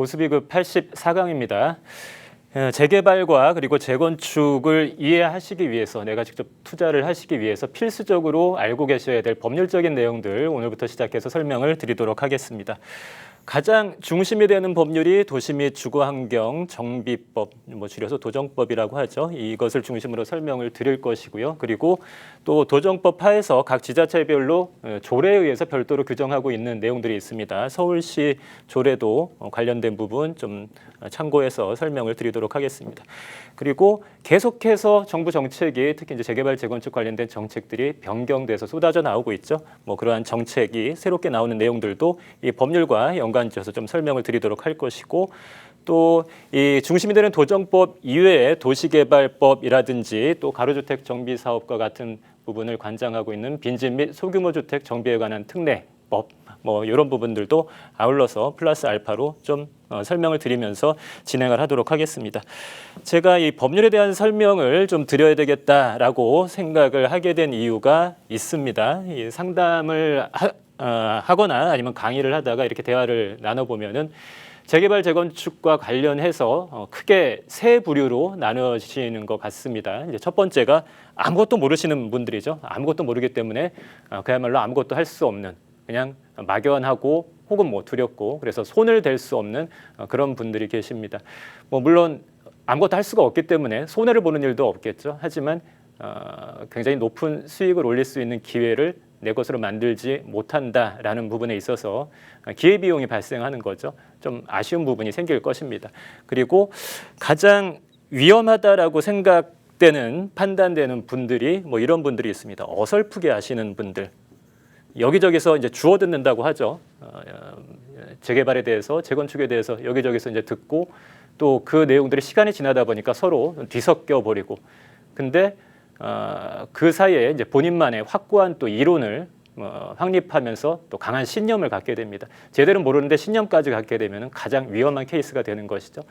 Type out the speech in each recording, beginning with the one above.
고수비급 84강입니다. 재개발과 그리고 재건축을 이해하시기 위해서 내가 직접 투자를 하시기 위해서 필수적으로 알고 계셔야 될 법률적인 내용들 오늘부터 시작해서 설명을 드리도록 하겠습니다. 가장 중심이 되는 법률이 도시 및 주거환경 정비법, 줄여서 도정법이라고 하죠. 이것을 중심으로 설명을 드릴 것이고요. 그리고 또 도정법 하에서 각 지자체별로 조례에 의해서 별도로 규정하고 있는 내용들이 있습니다. 서울시 조례도 관련된 부분 좀 참고해서 설명을 드리도록 하겠습니다. 그리고 계속해서 정부 정책이 특히 이제 재개발 재건축 관련된 정책들이 변경돼서 쏟아져 나오고 있죠. 그러한 정책이 새롭게 나오는 내용들도 이 법률과 연관지어서 좀 설명을 드리도록 할 것이고, 또 이 중심이 되는 도정법 이외에 도시개발법이라든지 또 가로주택 정비사업과 같은 부분을 관장하고 있는 빈집 및 소규모 주택 정비에 관한 특례법, 이런 부분들도 아울러서 플러스 알파로 좀 설명을 드리면서 진행을 하도록 하겠습니다. 제가 이 법률에 대한 설명을 좀 드려야 되겠다라고 생각을 하게 된 이유가 있습니다. 이 상담을 하거나 아니면 강의를 하다가 이렇게 대화를 나눠보면은 재개발 재건축과 관련해서 크게 세 부류로 나눠지는 것 같습니다. 이제 첫 번째가 아무것도 모르시는 분들이죠. 아무것도 모르기 때문에 그야말로 아무것도 할 수 없는, 그냥 막연하고 혹은 두렵고 그래서 손을 댈 수 없는 그런 분들이 계십니다. 물론 아무것도 할 수가 없기 때문에 손해를 보는 일도 없겠죠. 하지만 굉장히 높은 수익을 올릴 수 있는 기회를 내 것으로 만들지 못한다라는 부분에 있어서 기회비용이 발생하는 거죠. 좀 아쉬운 부분이 생길 것입니다. 그리고 가장 위험하다라고 생각되는 판단되는 분들이 이런 분들이 있습니다. 어설프게 하시는 분들. 여기저기서 이제 주워 듣는다고 하죠. 재개발에 대해서, 재건축에 대해서 여기저기서 이제 듣고 또 그 내용들이 시간이 지나다 보니까 서로 뒤섞여 버리고, 근데 그 사이에 이제 본인만의 확고한 또 이론을 확립하면서 또 강한 신념을 갖게 됩니다. 제대로 모르는데 신념까지 갖게 되면 가장 위험한 케이스가 되는 것이죠.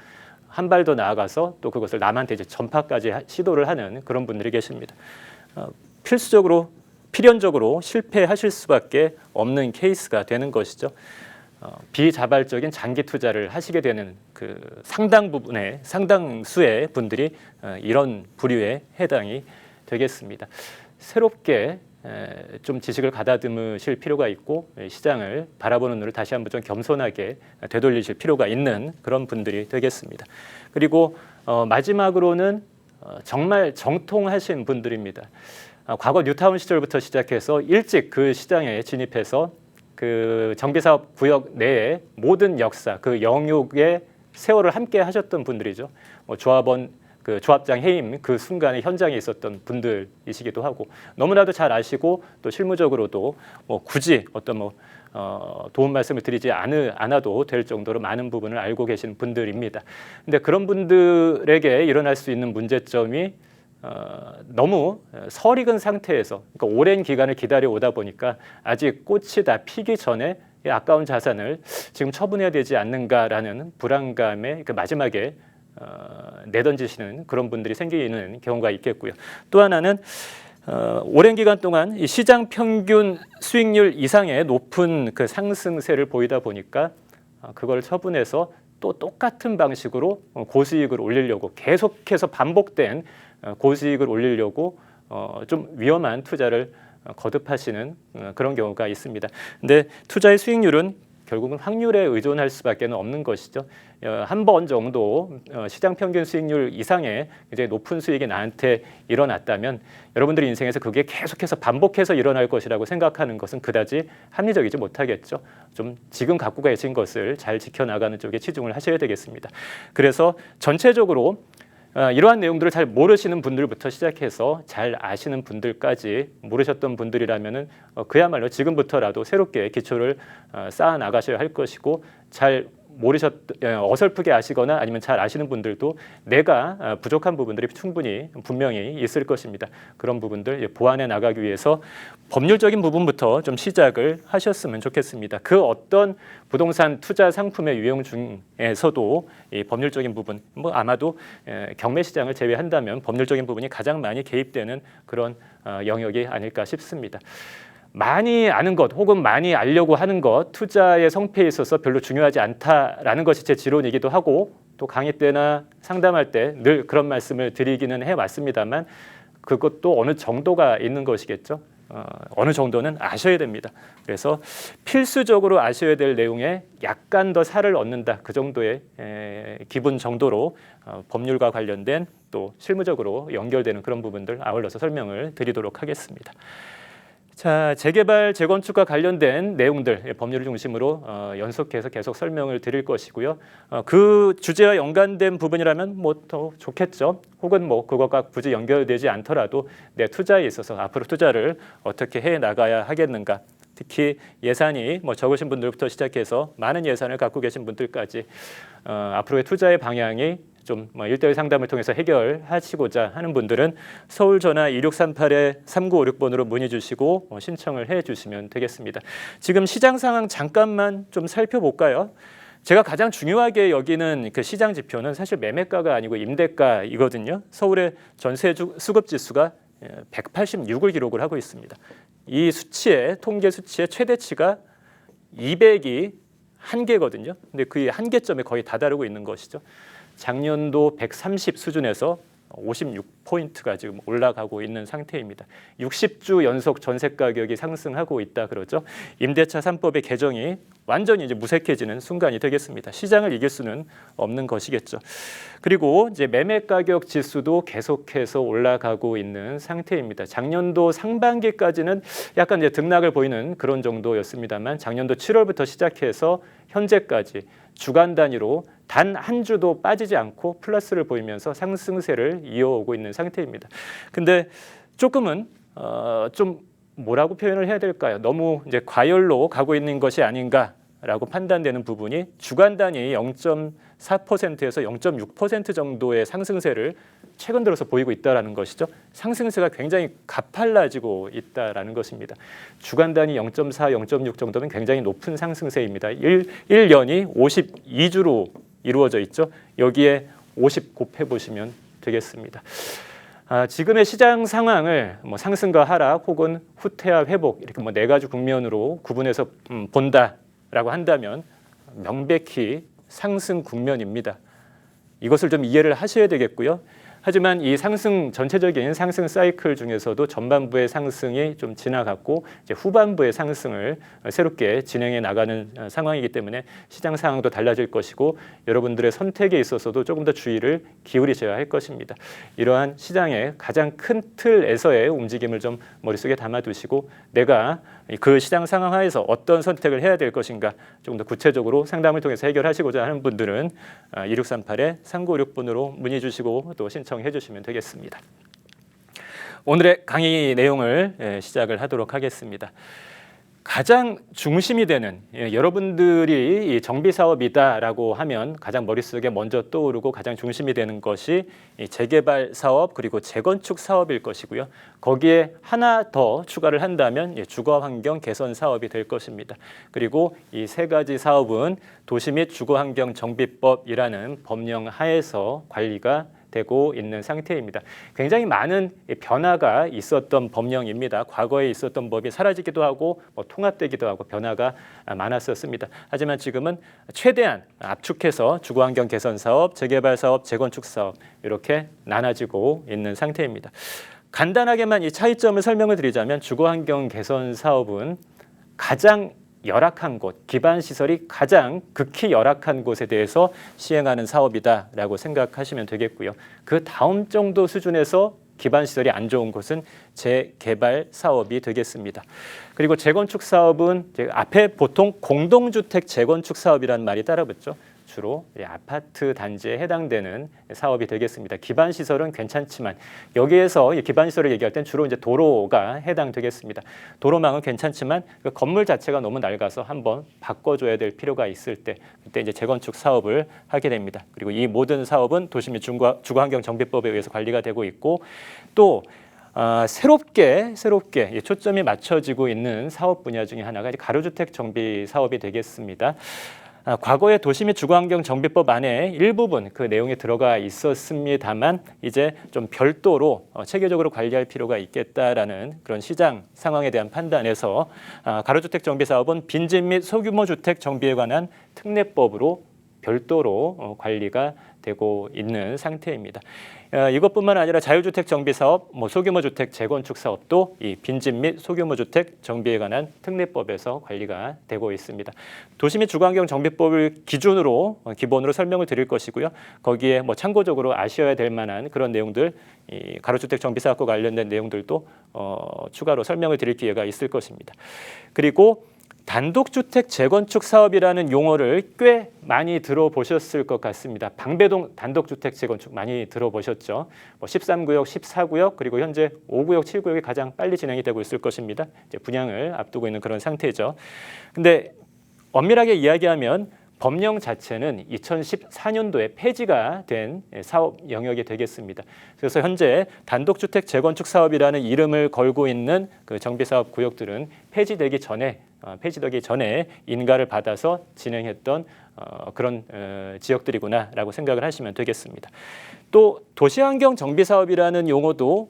한 발 더 나아가서 또 그것을 남한테 이제 전파까지 시도를 하는 그런 분들이 계십니다. 필연적으로 실패하실 수밖에 없는 케이스가 되는 것이죠. 비자발적인 장기 투자를 하시게 되는 그 상당수의 분들이 이런 부류에 해당이 되겠습니다. 새롭게 좀 지식을 가다듬으실 필요가 있고 시장을 바라보는 눈을 다시 한번 좀 겸손하게 되돌리실 필요가 있는 그런 분들이 되겠습니다. 그리고 마지막으로는 정말 정통하신 분들입니다. 과거 뉴타운 시절부터 시작해서 일찍 그 시장에 진입해서 그 정비사업 구역 내에 모든 역사, 그 영육의 세월을 함께 하셨던 분들이죠. 조합장 해임 그 순간에 현장에 있었던 분들이시기도 하고, 너무나도 잘 아시고 또 실무적으로도 굳이 어떤 도움 말씀을 드리지 않아도 될 정도로 많은 부분을 알고 계신 분들입니다. 근데 그런 분들에게 일어날 수 있는 문제점이 너무 설익은 상태에서, 그러니까 오랜 기간을 기다려 오다 보니까 아직 꽃이 다 피기 전에 이 아까운 자산을 지금 처분해야 되지 않는가라는 불안감에 마지막에 내던지시는 그런 분들이 생기는 경우가 있겠고요. 또 하나는 오랜 기간 동안 이 시장 평균 수익률 이상의 높은 그 상승세를 보이다 보니까 그걸 처분해서 또 똑같은 방식으로 고수익을 올리려고 계속해서 반복된 고수익을 올리려고 좀 위험한 투자를 거듭하시는 그런 경우가 있습니다. 근데 투자의 수익률은 결국은 확률에 의존할 수밖에 없는 것이죠. 한 번 정도 시장 평균 수익률 이상의 굉장히 높은 수익이 나한테 일어났다면 여러분들의 인생에서 그게 계속해서 반복해서 일어날 것이라고 생각하는 것은 그다지 합리적이지 못하겠죠. 좀 지금 갖고 계신 것을 잘 지켜나가는 쪽에 치중을 하셔야 되겠습니다. 그래서 전체적으로 이러한 내용들을 잘 모르시는 분들부터 시작해서 잘 아시는 분들까지, 모르셨던 분들이라면은 그야말로 지금부터라도 새롭게 기초를 쌓아 나가셔야 할 것이고, 어설프게 아시거나 아니면 잘 아시는 분들도 내가 부족한 부분들이 분명히 있을 것입니다. 그런 부분들 보완해 나가기 위해서 법률적인 부분부터 좀 시작을 하셨으면 좋겠습니다. 그 어떤 부동산 투자 상품의 유형 중에서도 이 법률적인 부분, 아마도 경매 시장을 제외한다면 법률적인 부분이 가장 많이 개입되는 그런 영역이 아닐까 싶습니다. 많이 아는 것 혹은 많이 알려고 하는 것, 투자의 성패에 있어서 별로 중요하지 않다라는 것이 제 지론이기도 하고, 또 강의 때나 상담할 때 늘 그런 말씀을 드리기는 해왔습니다만, 그것도 어느 정도가 있는 것이겠죠. 어느 정도는 아셔야 됩니다. 그래서 필수적으로 아셔야 될 내용에 약간 더 살을 얻는다, 그 정도의 기분 정도로 법률과 관련된 또 실무적으로 연결되는 그런 부분들 아울러서 설명을 드리도록 하겠습니다. 자, 재개발, 재건축과 관련된 내용들 법률을 중심으로 연속해서 계속 설명을 드릴 것이고요. 그 주제와 연관된 부분이라면 뭐 더 좋겠죠. 혹은 뭐 그것과 굳이 연결되지 않더라도 내 투자에 있어서 앞으로 투자를 어떻게 해 나가야 하겠는가. 특히 예산이 뭐 적으신 분들부터 시작해서 많은 예산을 갖고 계신 분들까지 앞으로의 투자의 방향이 좀 1:1 상담을 통해서 해결하시고자 하는 분들은 서울 전화 2638-3956번으로 문의 주시고 신청을 해 주시면 되겠습니다. 지금 시장 상황 잠깐만 좀 살펴볼까요? 제가 가장 중요하게 여기는 그 시장 지표는 사실 매매가가 아니고 임대가이거든요. 서울의 전세 수급 지수가 186을 기록을 하고 있습니다. 이 수치의 통계 수치의 최대치가 200이 한계거든요. 근데 그 한계점에 거의 다다르고 있는 것이죠. 작년도 130 수준에서 56포인트가 지금 올라가고 있는 상태입니다. 60주 연속 전세 가격이 상승하고 있다 그러죠. 임대차 3법의 개정이 완전히 이제 무색해지는 순간이 되겠습니다. 시장을 이길 수는 없는 것이겠죠. 그리고 이제 매매 가격 지수도 계속해서 올라가고 있는 상태입니다. 작년도 상반기까지는 약간 이제 등락을 보이는 그런 정도였습니다만, 작년도 7월부터 시작해서 현재까지 주간 단위로 단 한 주도 빠지지 않고 플러스를 보이면서 상승세를 이어오고 있는 상태입니다. 근데 조금은 좀 뭐라고 표현을 해야 될까요? 너무 이제 과열로 가고 있는 것이 아닌가라고 판단되는 부분이 주간 단위 0.4%에서 0.6% 정도의 상승세를 최근 들어서 보이고 있다라는 것이죠. 상승세가 굉장히 가팔라지고 있다라는 것입니다. 주간 단위 0.4, 0.6 정도면 굉장히 높은 상승세입니다. 1년이 52주로 이루어져 있죠. 여기에 50 곱해 보시면 되겠습니다. 지금의 시장 상황을 뭐 상승과 하락 혹은 후퇴와 회복 이렇게 뭐 네 가지 국면으로 구분해서 본다라고 한다면 명백히 상승 국면입니다. 이것을 좀 이해를 하셔야 되겠고요. 하지만 이 상승 전체적인 상승 사이클 중에서도 전반부의 상승이 좀 지나갔고 이제 후반부의 상승을 새롭게 진행해 나가는 상황이기 때문에 시장 상황도 달라질 것이고 여러분들의 선택에 있어서도 조금 더 주의를 기울이셔야 할 것입니다. 이러한 시장의 가장 큰 틀에서의 움직임을 좀 머릿속에 담아두시고 내가 그 시장 상황 하에서 어떤 선택을 해야 될 것인가 조금 더 구체적으로 상담을 통해서 해결하시고자 하는 분들은 2638-3956번으로 문의 주시고 또 신청해 주시면 되겠습니다. 오늘의 강의 내용을 시작을 하도록 하겠습니다. 가장 중심이 되는 여러분들이 이 정비사업이다라고 하면 가장 머릿속에 먼저 떠오르고 가장 중심이 되는 것이 이 재개발 사업 그리고 재건축 사업일 것이고요. 거기에 하나 더 추가를 한다면 주거환경 개선 사업이 될 것입니다. 그리고 이 세 가지 사업은 도시 및 주거환경정비법이라는 법령 하에서 관리가 되고 있는 상태입니다. 굉장히 많은 변화가 있었던 법령입니다. 과거에 있었던 법이 사라지기도 하고 통합되기도 하고 변화가 많았었습니다. 하지만 지금은 최대한 압축해서 주거환경 개선 사업, 재개발 사업, 재건축 사업 이렇게 나눠지고 있는 상태입니다. 간단하게만 이 차이점을 설명을 드리자면 주거환경 개선 사업은 가장 열악한 곳, 기반 시설이 가장 극히 열악한 곳에 대해서 시행하는 사업이다라고 생각하시면 되겠고요. 그 다음 정도 수준에서 기반 시설이 안 좋은 곳은 재개발 사업이 되겠습니다. 그리고 재건축 사업은 앞에 보통 공동주택 재건축 사업이라는 말이 따라붙죠. 주로 아파트 단지에 해당되는 사업이 되겠습니다. 기반 시설은 괜찮지만 여기에서 기반 시설을 얘기할 땐 주로 이제 도로가 해당되겠습니다. 도로망은 괜찮지만 그 건물 자체가 너무 낡아서 한번 바꿔줘야 될 필요가 있을 때 그때 이제 재건축 사업을 하게 됩니다. 그리고 이 모든 사업은 도시 및 주거환경정비법에 의해서 관리가 되고 있고 또 새롭게 초점이 맞춰지고 있는 사업 분야 중에 하나가 가로주택 정비 사업이 되겠습니다. 과거의 도시 및 주거환경 정비법 안에 일부분 그 내용이 들어가 있었습니다만 이제 좀 별도로 체계적으로 관리할 필요가 있겠다라는 그런 시장 상황에 대한 판단에서 가로주택 정비 사업은 빈집 및 소규모 주택 정비에 관한 특례법으로 별도로 관리가 되고 있는 상태입니다. 이것뿐만 아니라 자유주택 정비 사업, 소규모 주택 재건축 사업도 이 빈집 및 소규모 주택 정비에 관한 특례법에서 관리가 되고 있습니다. 도시 및 주거환경 정비법을 기준으로 기본으로 설명을 드릴 것이고요. 거기에 참고적으로 아셔야 될 만한 그런 내용들, 이 가로주택 정비 사업과 관련된 내용들도 추가로 설명을 드릴 기회가 있을 것입니다. 그리고 단독주택 재건축 사업이라는 용어를 꽤 많이 들어보셨을 것 같습니다. 방배동 단독주택 재건축 많이 들어보셨죠. 13구역, 14구역 그리고 현재 5구역, 7구역이 가장 빨리 진행이 되고 있을 것입니다. 이제 분양을 앞두고 있는 그런 상태죠. 근데 엄밀하게 이야기하면 법령 자체는 2014년도에 폐지가 된 사업 영역이 되겠습니다. 그래서 현재 단독주택 재건축 사업이라는 이름을 걸고 있는 그 정비사업 구역들은 폐지되기 전에 인가를 받아서 진행했던 그런 지역들이구나라고 생각을 하시면 되겠습니다. 또 도시환경 정비사업이라는 용어도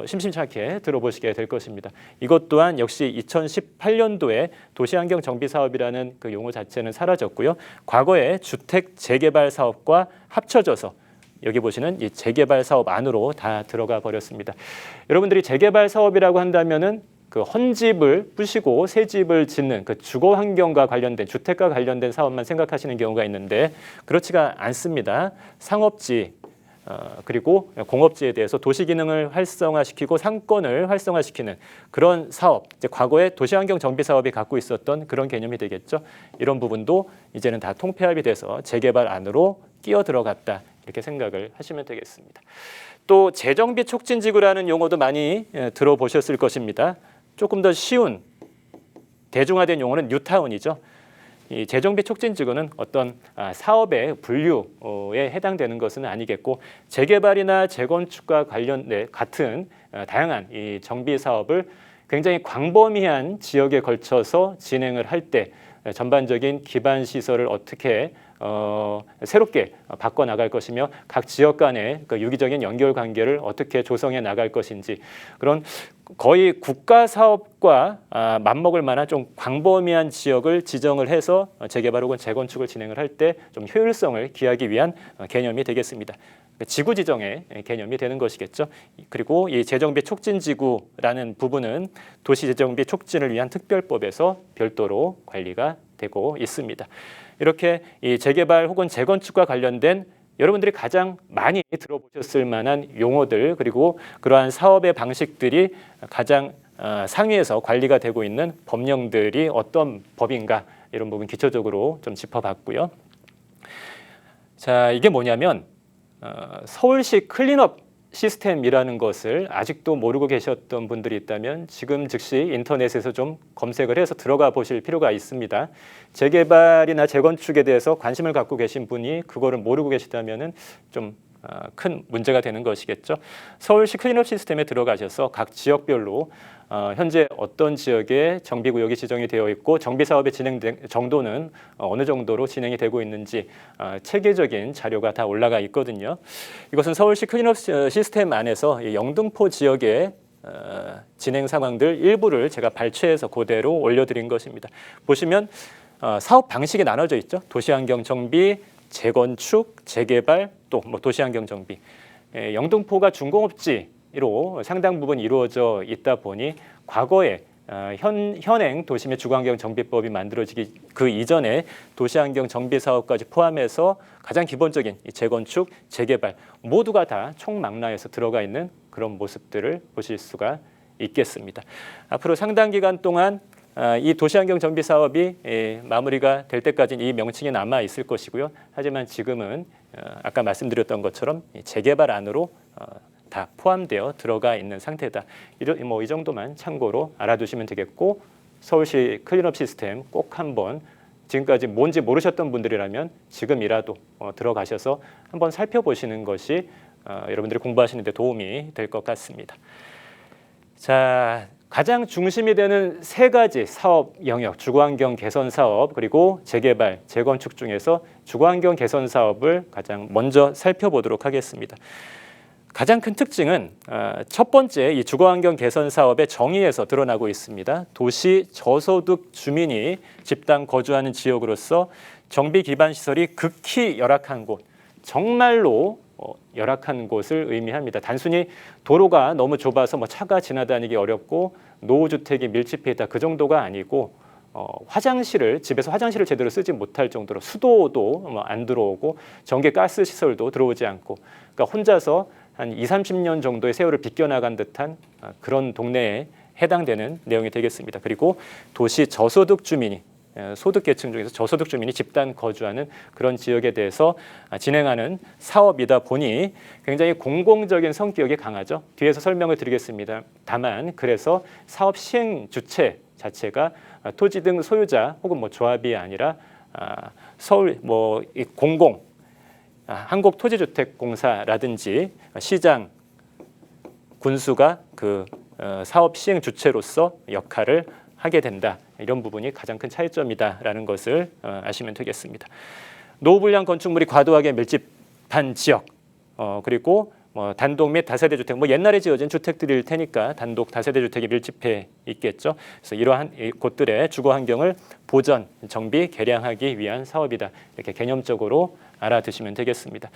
심심찮게 들어보시게 될 것입니다. 이것 또한 역시 2018년도에 도시환경 정비사업이라는 그 용어 자체는 사라졌고요. 과거에 주택 재개발 사업과 합쳐져서 여기 보시는 이 재개발 사업 안으로 다 들어가 버렸습니다. 여러분들이 재개발 사업이라고 한다면은 그 헌집을 부시고 새 집을 짓는 그 주거 환경과 관련된 주택과 관련된 사업만 생각하시는 경우가 있는데 그렇지가 않습니다. 상업지 그리고 공업지에 대해서 도시 기능을 활성화시키고 상권을 활성화시키는 그런 사업, 이제 과거에 도시환경 정비 사업이 갖고 있었던 그런 개념이 되겠죠. 이런 부분도 이제는 다 통폐합이 돼서 재개발 안으로 끼어 들어갔다 이렇게 생각을 하시면 되겠습니다. 또 재정비 촉진지구라는 용어도 많이 들어보셨을 것입니다. 조금 더 쉬운 대중화된 용어는 뉴타운이죠. 이 재정비 촉진지구는 어떤 사업의 분류에 해당되는 것은 아니겠고 재개발이나 재건축과 관련된 같은 다양한 이 정비 사업을 굉장히 광범위한 지역에 걸쳐서 진행을 할 때 전반적인 기반 시설을 어떻게 새롭게 바꿔 나갈 것이며 각 지역 간의 그 유기적인 연결 관계를 어떻게 조성해 나갈 것인지 그런 거의 국가 사업과 맞먹을 만한 좀 광범위한 지역을 지정을 해서 재개발 혹은 재건축을 진행을 할 때 좀 효율성을 기하기 위한 개념이 되겠습니다. 지구 지정의 개념이 되는 것이겠죠. 그리고 이 재정비 촉진지구라는 부분은 도시재정비 촉진을 위한 특별법에서 별도로 관리가 되고 있습니다. 이렇게 이 재개발 혹은 재건축과 관련된 여러분들이 가장 많이 들어보셨을 만한 용어들 그리고 그러한 사업의 방식들이 가장 상위에서 관리가 되고 있는 법령들이 어떤 법인가 이런 부분 기초적으로 좀 짚어봤고요. 자, 이게 뭐냐면 서울시 클린업 시스템이라는 것을 아직도 모르고 계셨던 분들이 있다면 지금 즉시 인터넷에서 좀 검색을 해서 들어가 보실 필요가 있습니다. 재개발이나 재건축에 대해서 관심을 갖고 계신 분이 그거를 모르고 계시다면은 좀 큰 문제가 되는 것이겠죠. 서울시 클린업 시스템에 들어가셔서 각 지역별로 현재 어떤 지역에 정비구역이 지정이 되어 있고 정비사업의 진행 정도는 어느 정도로 진행이 되고 있는지 체계적인 자료가 다 올라가 있거든요. 이것은 서울시 클린업 시스템 안에서 영등포 지역의 진행 상황들 일부를 제가 발췌해서 그대로 올려드린 것입니다. 보시면 사업 방식이 나눠져 있죠. 도시환경 정비, 재건축, 재개발, 또 도시환경 정비. 영등포가 중공업지로 상당 부분 이루어져 있다 보니 과거에 현행 도시 및 주거환경 정비법이 만들어지기 그 이전에 도시환경 정비 사업까지 포함해서 가장 기본적인 재건축, 재개발 모두가 다 총망라해서 들어가 있는 그런 모습들을 보실 수가 있겠습니다. 앞으로 상당 기간 동안 이 도시환경 정비 사업이 마무리가 될 때까지는 이 명칭이 남아 있을 것이고요. 하지만 지금은 아까 말씀드렸던 것처럼 재개발 안으로 다 포함되어 들어가 있는 상태다. 이 정도만 참고로 알아두시면 되겠고 서울시 클린업 시스템 꼭 한번 지금까지 뭔지 모르셨던 분들이라면 지금이라도 들어가셔서 한번 살펴보시는 것이 여러분들이 공부하시는 데 도움이 될 것 같습니다. 자, 가장 중심이 되는 세 가지 사업 영역, 주거환경 개선 사업 그리고 재개발, 재건축 중에서 주거환경 개선 사업을 가장 먼저 살펴보도록 하겠습니다. 가장 큰 특징은 첫 번째 이 주거환경 개선 사업의 정의에서 드러나고 있습니다. 도시 저소득 주민이 집단 거주하는 지역으로서 정비 기반 시설이 극히 열악한 곳, 정말로 열악한 곳을 의미합니다. 단순히 도로가 너무 좁아서 차가 지나다니기 어렵고 노후주택이 밀집해 있다 그 정도가 아니고 집에서 화장실을 제대로 쓰지 못할 정도로 수도도 안 들어오고 전기 가스 시설도 들어오지 않고 그러니까 혼자서 한 20-30년 정도의 세월을 비껴나간 듯한 그런 동네에 해당되는 내용이 되겠습니다. 그리고 도시 저소득 주민이 소득계층 중에서 저소득 주민이 집단 거주하는 그런 지역에 대해서 진행하는 사업이다 보니 굉장히 공공적인 성격이 강하죠. 뒤에서 설명을 드리겠습니다. 다만 그래서 사업 시행 주체 자체가 토지 등 소유자 혹은 조합이 아니라 서울 공공 한국토지주택공사라든지 시장, 군수가 그 사업 시행 주체로서 역할을 하게 된다. 이런 부분이 가장 큰 차이점이다라는 것을 아시면 되겠습니다. 노후불량 건축물이 과도하게 밀집한 지역, 그리고 단독 및 다세대 주택, 옛날에 지어진 주택들일 테니까 단독 다세대 주택이 밀집해 있겠죠. 그래서 이러한 곳들의 주거 환경을 보전, 정비, 개량하기 위한 사업이다. 이렇게 개념적으로 알아두시면 되겠습니다.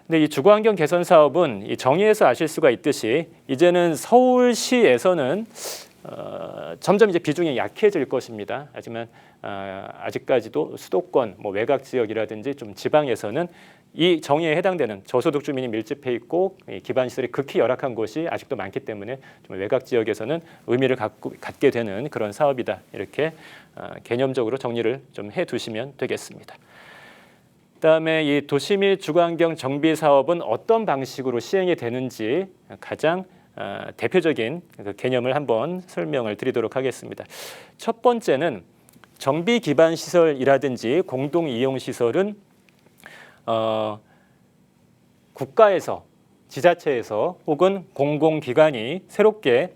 근데 이 주거 환경 개선 사업은 이 정의에서 아실 수가 있듯이 이제는 서울시에서는 점점 이제 비중이 약해질 것입니다. 하지만 아직까지도 수도권, 외곽 지역이라든지 좀 지방에서는 이 정의에 해당되는 저소득 주민이 밀집해 있고 기반 시설이 극히 열악한 곳이 아직도 많기 때문에 좀 외곽 지역에서는 의미를 갖게 되는 그런 사업이다. 이렇게 개념적으로 정리를 좀 해두시면 되겠습니다. 그다음에 이 도시 및 주거환경 정비 사업은 어떤 방식으로 시행이 되는지 가장 대표적인 그 개념을 한번 설명을 드리도록 하겠습니다. 첫 번째는 정비 기반 시설이라든지 공동 이용 시설은 국가에서, 지자체에서 혹은 공공기관이 새롭게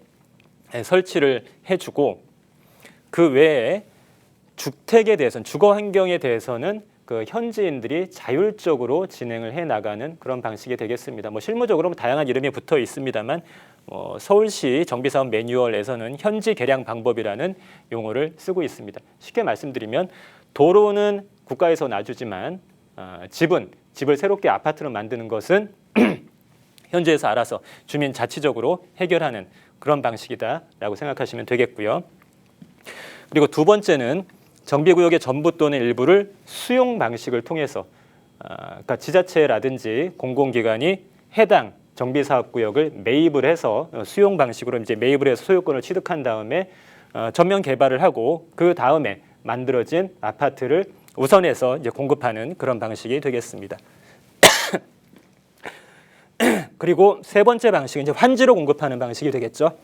설치를 해주고 그 외에 주택에 대해서는 주거 환경에 대해서는 그 현지인들이 자율적으로 진행을 해 나가는 그런 방식이 되겠습니다. 실무적으로 다양한 이름이 붙어 있습니다만 서울시 정비사업 매뉴얼에서는 현지 개량 방법이라는 용어를 쓰고 있습니다. 쉽게 말씀드리면 도로는 국가에서 놔주지만 집을 새롭게 아파트로 만드는 것은 현지에서 알아서 주민 자치적으로 해결하는 그런 방식이다라고 생각하시면 되겠고요. 그리고 두 번째는 정비구역의 전부 또는 일부를 수용 방식을 통해서 그러니까 지자체라든지 공공기관이 해당 정비사업구역을 매입을 해서 수용 방식으로 이제 매입을 해서 소유권을 취득한 다음에 전면 개발을 하고 그 다음에 만들어진 아파트를 우선해서 이제 공급하는 그런 방식이 되겠습니다. 그리고 세 번째 방식은 이제 환지로 공급하는 방식이 되겠죠.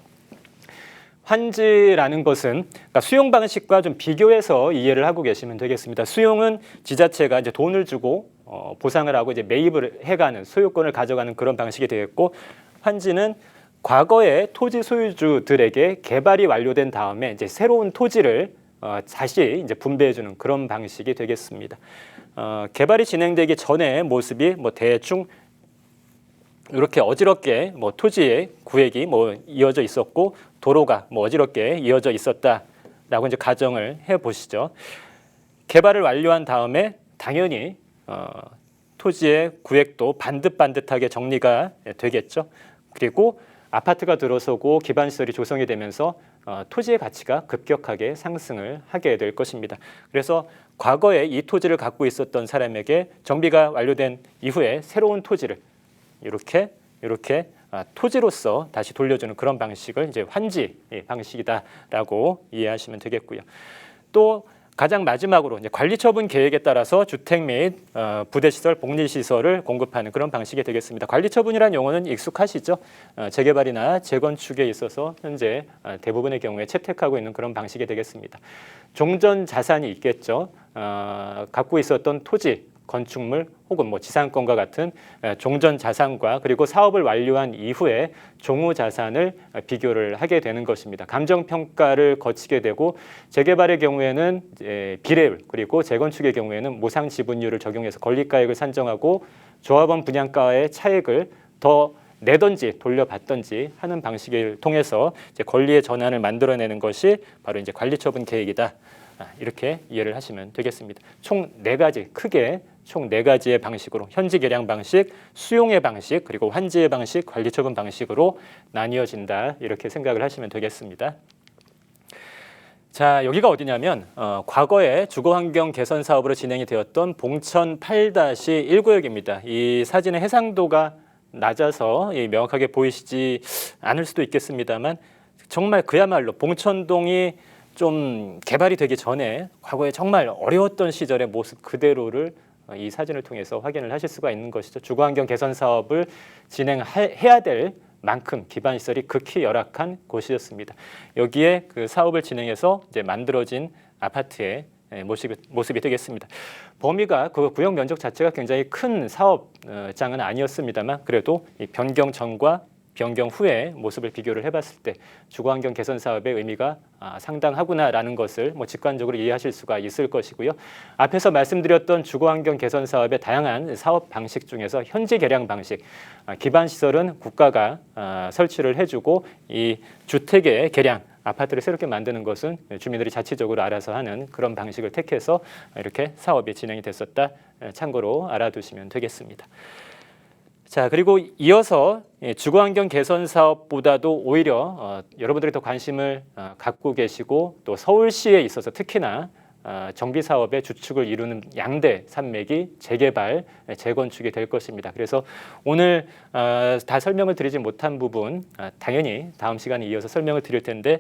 환지라는 것은 그러니까 수용 방식과 좀 비교해서 이해를 하고 계시면 되겠습니다. 수용은 지자체가 이제 돈을 주고 보상을 하고 이제 매입을 해가는 소유권을 가져가는 그런 방식이 되겠고, 환지는 과거의 토지 소유주들에게 개발이 완료된 다음에 이제 새로운 토지를 다시 이제 분배해주는 그런 방식이 되겠습니다. 개발이 진행되기 전의 모습이 대충 이렇게 어지럽게 토지의 구획이 이어져 있었고 도로가 어지럽게 이어져 있었다라고 이제 가정을 해 보시죠. 개발을 완료한 다음에 당연히 토지의 구획도 반듯반듯하게 정리가 되겠죠. 그리고 아파트가 들어서고 기반시설이 조성이 되면서 토지의 가치가 급격하게 상승을 하게 될 것입니다. 그래서 과거에 이 토지를 갖고 있었던 사람에게 정비가 완료된 이후에 새로운 토지를 이렇게 토지로서 다시 돌려주는 그런 방식을 이제 환지 방식이다라고 이해하시면 되겠고요. 또 가장 마지막으로 이제 관리처분 계획에 따라서 주택 및 부대시설, 복리시설을 공급하는 그런 방식이 되겠습니다. 관리처분이라는 용어는 익숙하시죠? 재개발이나 재건축에 있어서 현재 대부분의 경우에 채택하고 있는 그런 방식이 되겠습니다. 종전 자산이 있겠죠. 갖고 있었던 토지, 건축물 혹은 뭐 지상권과 같은 종전 자산과 그리고 사업을 완료한 이후에 종후 자산을 비교를 하게 되는 것입니다. 감정 평가를 거치게 되고 재개발의 경우에는 비례율 그리고 재건축의 경우에는 모상 지분율을 적용해서 권리가액을 산정하고 조합원 분양가의 차액을 더 내던지 돌려받던지 하는 방식을 통해서 이제 권리의 전환을 만들어내는 것이 바로 이제 관리처분 계획이다. 이렇게 이해를 하시면 되겠습니다. 총 4가지, 크게 총 4가지의 방식으로 현지 계량 방식, 수용의 방식, 그리고 환지의 방식, 관리처분 방식으로 나뉘어진다. 이렇게 생각을 하시면 되겠습니다. 자, 여기가 어디냐면 과거에 주거환경 개선 사업으로 진행이 되었던 봉천 8-1구역입니다. 이 사진의 해상도가 낮아서 명확하게 보이시지 않을 수도 있겠습니다만 정말 그야말로 봉천동이 좀 개발이 되기 전에 과거에 정말 어려웠던 시절의 모습 그대로를 이 사진을 통해서 확인을 하실 수가 있는 것이죠. 주거환경 개선 사업을 진행해야 될 만큼 기반 시설이 극히 열악한 곳이었습니다. 여기에 그 사업을 진행해서 이제 만들어진 아파트의 모습이 되겠습니다. 범위가 그 구역 면적 자체가 굉장히 큰 사업장은 아니었습니다만 그래도 이 변경 전과 변경 후의 모습을 비교를 해봤을 때 주거환경 개선 사업의 의미가 상당하구나라는 것을 직관적으로 이해하실 수가 있을 것이고요. 앞에서 말씀드렸던 주거환경 개선 사업의 다양한 사업 방식 중에서 현지 계량 방식, 기반 시설은 국가가 설치를 해주고 이 주택의 계량, 아파트를 새롭게 만드는 것은 주민들이 자체적으로 알아서 하는 그런 방식을 택해서 이렇게 사업이 진행이 됐었다. 참고로 알아두시면 되겠습니다. 자, 그리고 이어서 주거환경 개선 사업보다도 오히려 여러분들이 더 관심을 갖고 계시고 또 서울시에 있어서 특히나 정비 사업의 주축을 이루는 양대 산맥이 재개발, 재건축이 될 것입니다. 그래서 오늘 다 설명을 드리지 못한 부분 당연히 다음 시간에 이어서 설명을 드릴 텐데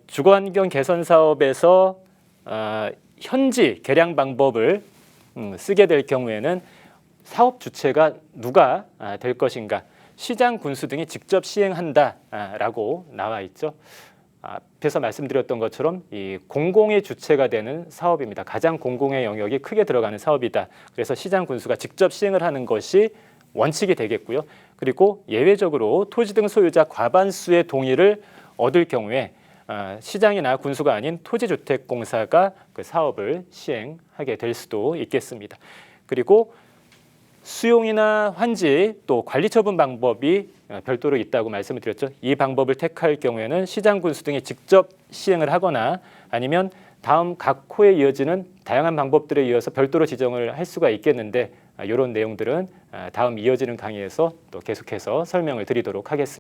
주거환경 개선 사업에서 현지 계량 방법을 쓰게 될 경우에는 사업 주체가 누가 될 것인가, 시장 군수 등이 직접 시행한다라고 나와 있죠. 앞에서 말씀드렸던 것처럼 이 공공의 주체가 되는 사업입니다. 가장 공공의 영역이 크게 들어가는 사업이다. 그래서 시장 군수가 직접 시행을 하는 것이 원칙이 되겠고요. 그리고 예외적으로 토지 등 소유자 과반수의 동의를 얻을 경우에 시장이나 군수가 아닌 토지주택공사가 그 사업을 시행하게 될 수도 있겠습니다. 그리고 수용이나 환지 또 관리처분 방법이 별도로 있다고 말씀을 드렸죠. 이 방법을 택할 경우에는 시장 군수 등이 직접 시행을 하거나 아니면 다음 각 호에 이어지는 다양한 방법들에 이어서 별도로 지정을 할 수가 있겠는데 이런 내용들은 다음 이어지는 강의에서 또 계속해서 설명을 드리도록 하겠습니다.